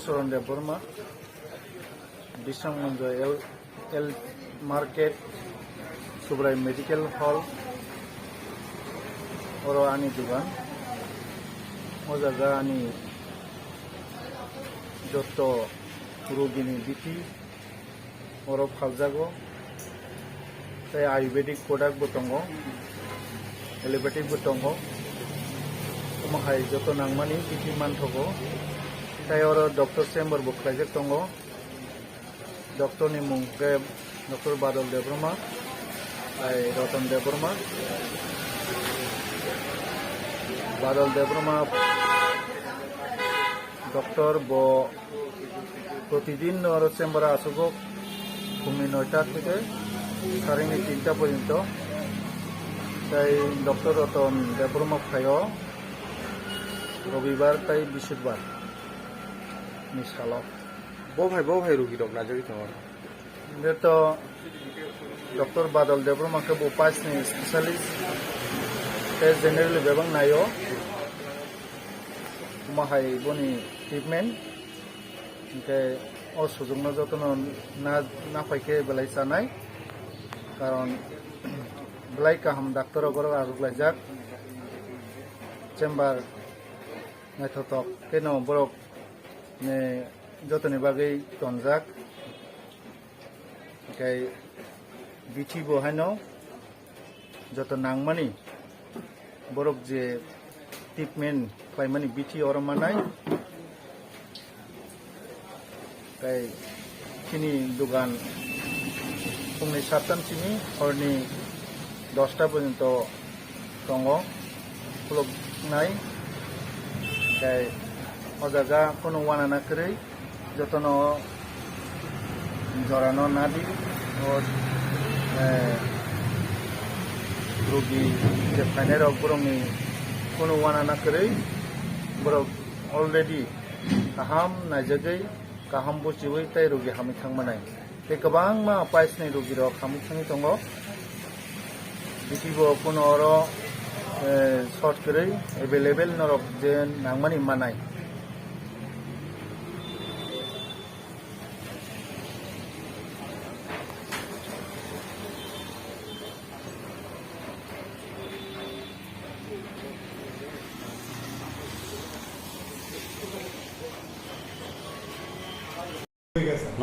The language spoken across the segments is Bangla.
চরণ দেব বর্মা, বিশ্রামগঞ্জ এল মার্কেট, সুব্রাই মেডিকেল হল, ওর আনি দোকান, ও জায়গা আনি যত রোগীনি বিটি ওর ফালজাগো, তাই আयुर्वेदिक प्रडाक्ट दङ, एल'पेथिक दङ, যত नांगमानि बिदि मानथगौ, তাই ওর डॉक्टर चेम्बर बुख्लायजों दङ, डॉक्टरनि मुं डॉक्टर बादल देब्रमा, रतन देब्रमा, बादल देब्रमा डॉक्टर प्रतिदिन और चेम्बारा आसुगो फुंनि 9टा থেকে सारायनि 3टा पर्यन्त, তাই डॉक्टर रतन देब्रमा फायो रविबार ताई बिसुरबार निसालाव बहाय रोगी दं नाजारि दङ तो डॉक्टर बादल देब्रमा के पासनि स्पेशलिस्ट जेनेरेल बेबां नायो माहाय बनि ट्रिटमेंट इनके असुजोंनो जतन ना फाइके बेलाय जानाय कारण बेलाय गाहाम डाक्टर अगर आरुग्लायजाक चेम्बार नायथथक केन बरक ने जतनि बागै तनजाक ओमफ्राय बिथि बहायनो जत नांगमानि बरक जे ट्रिटमेंट पाइमानि बिथि अरमानाय ओमफ्राय खिनि दुकान फुंनि 7टासिमनि हरनि 10टा पर्यन्त दङ खुलुमनाय, ओमफ्राय अजागा कोनो वाना नाकरै जतन जरानो नादी और रोगी जे फाइनाय रक बरंनि कोनो वाना नाकरै बरक अलरेडी गाहाम नायजागै गाहाम बुजिवै ताय रोगी हामै थांमानाय बे गोबां मा पाइसनि रोगी रक हामै थाङै दङ बिदिबो कोनो अर सर्ट करै एभेलेबल नरक जे नांमानि मानाय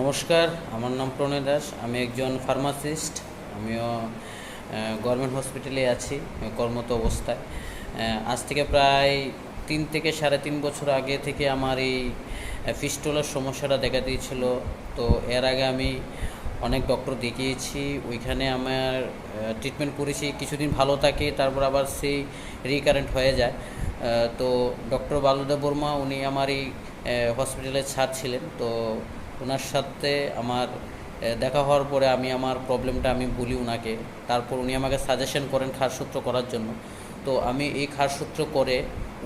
নমস্কার, আমার নাম প্রণয় দাস। আমি একজন ফার্মাসিস্ট। আমিও গভর্নমেন্ট হসপিটালে আছি কর্মরত অবস্থায়। আজ থেকে প্রায় 3 থেকে 3.5 বছর আগে থেকে আমার এই ফিস্টুলার সমস্যাটা দেখা দিয়েছিল। তো এর আগে আমি অনেক ডক্টর দেখিয়েছি, ওইখানে আমার ট্রিটমেন্ট করেছি, কিছুদিন ভালো থাকে, তারপর আবার সেই রিকারেন্ট হয়ে যায়। তো ডক্টর বাদল দেববর্মা উনি আমার এই হসপিটালের স্যার ছিলেন। তো ওনার সাথে আমার দেখা হওয়ার পরে আমি আমার প্রবলেমটা আমি বলি ওনাকে, তারপর উনি আমাকে সাজেশন করেন খারসূত্র করার জন্য। তো আমি এই খারসূত্র করে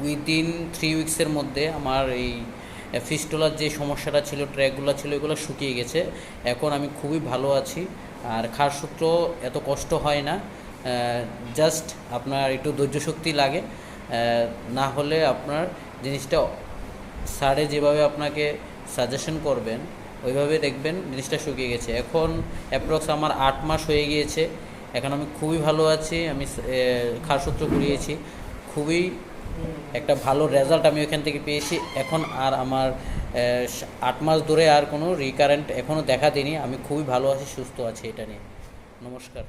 উইদিন 3 উইক্সের মধ্যে আমার এই ফিস্টুলার যে সমস্যাটা ছিল, ট্র্যাকগুলো ছিল, এগুলো শুকিয়ে গেছে। এখন আমি খুবই ভালো আছি, আর খারসূত্র এত কষ্ট হয় না। জাস্ট আপনার একটু ধৈর্য শক্তি লাগে, না হলে আপনার জিনিসটা স্যারে যেভাবে আপনাকে সাজেশন করবেন ওইভাবে দেখবেন জিনিসটা শুকিয়ে গেছে। এখন অ্যাপ্রক্স আমার 8 মাস হয়ে গিয়েছে। এখন আমি খুবই ভালো আছি। আমি খারসূত্র করিয়েছি, খুবই একটা ভালো রেজাল্ট আমি ওইখান থেকে পেয়েছি। এখন আর আমার 8 মাস ধরে আর কোনো রিকারেন্ট এখনও দেখা দিইনি। আমি খুবই ভালো আছি, সুস্থ আছি। এটা নিয়ে নমস্কার।